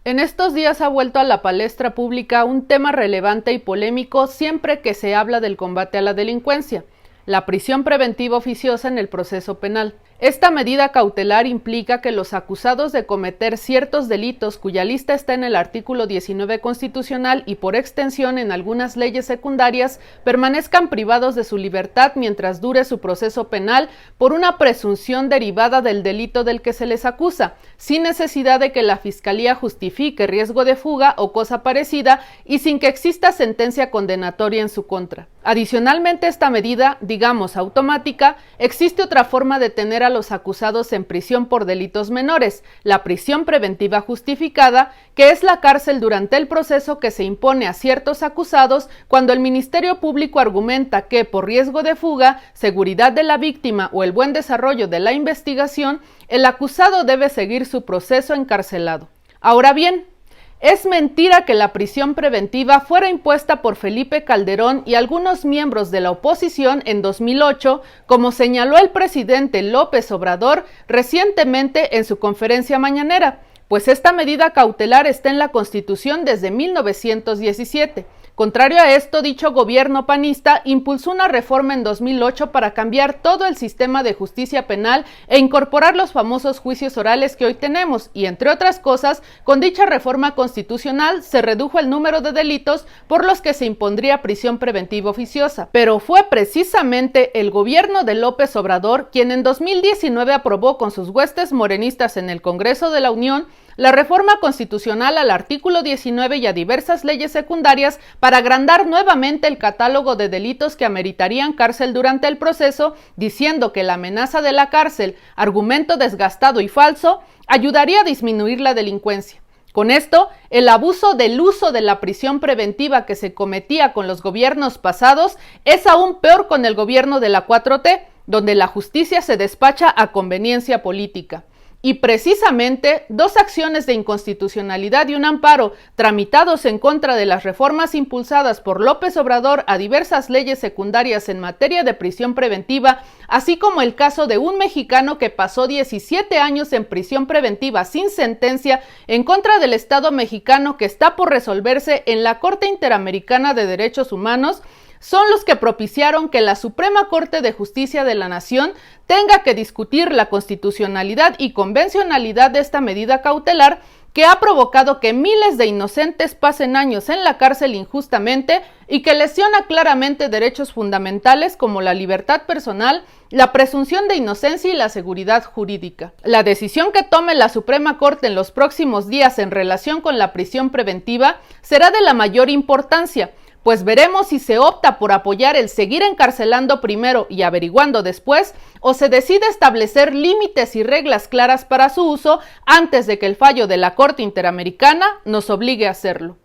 En estos días ha vuelto a la palestra pública un tema relevante y polémico siempre que se habla del combate a la delincuencia: la prisión preventiva oficiosa en el proceso penal. Esta medida cautelar implica que los acusados de cometer ciertos delitos cuya lista está en el artículo 19 constitucional y por extensión en algunas leyes secundarias permanezcan privados de su libertad mientras dure su proceso penal por una presunción derivada del delito del que se les acusa, sin necesidad de que la Fiscalía justifique riesgo de fuga o cosa parecida y sin que exista sentencia condenatoria en su contra. Adicionalmente, esta medida, digamos automática, existe otra forma de tener a los acusados en prisión por delitos menores: la prisión preventiva justificada, que es la cárcel durante el proceso que se impone a ciertos acusados cuando el Ministerio Público argumenta que, por riesgo de fuga, seguridad de la víctima o el buen desarrollo de la investigación, el acusado debe seguir su proceso encarcelado. Ahora bien, es mentira que la prisión preventiva fuera impuesta por Felipe Calderón y algunos miembros de la oposición en 2008, como señaló el presidente López Obrador recientemente en su conferencia mañanera, pues esta medida cautelar está en la Constitución desde 1917. Contrario a esto, dicho gobierno panista impulsó una reforma en 2008 para cambiar todo el sistema de justicia penal e incorporar los famosos juicios orales que hoy tenemos, y entre otras cosas, con dicha reforma constitucional se redujo el número de delitos por los que se impondría prisión preventiva oficiosa. Pero fue precisamente el gobierno de López Obrador quien en 2019 aprobó con sus huestes morenistas en el Congreso de la Unión la reforma constitucional al artículo 19 y a diversas leyes secundarias para agrandar nuevamente el catálogo de delitos que ameritarían cárcel durante el proceso, diciendo que la amenaza de la cárcel, argumento desgastado y falso, ayudaría a disminuir la delincuencia. Con esto, el abuso del uso de la prisión preventiva que se cometía con los gobiernos pasados es aún peor con el gobierno de la 4T, donde la justicia se despacha a conveniencia política. Y precisamente, dos acciones de inconstitucionalidad y un amparo tramitados en contra de las reformas impulsadas por López Obrador a diversas leyes secundarias en materia de prisión preventiva, así como el caso de un mexicano que pasó 17 años en prisión preventiva sin sentencia en contra del Estado mexicano, que está por resolverse en la Corte Interamericana de Derechos Humanos, son los que propiciaron que la Suprema Corte de Justicia de la Nación tenga que discutir la constitucionalidad y convencionalidad de esta medida cautelar, que ha provocado que miles de inocentes pasen años en la cárcel injustamente y que lesiona claramente derechos fundamentales como la libertad personal, la presunción de inocencia y la seguridad jurídica. La decisión que tome la Suprema Corte en los próximos días en relación con la prisión preventiva será de la mayor importancia, pues veremos si se opta por apoyar el seguir encarcelando primero y averiguando después, o se decide establecer límites y reglas claras para su uso antes de que el fallo de la Corte Interamericana nos obligue a hacerlo.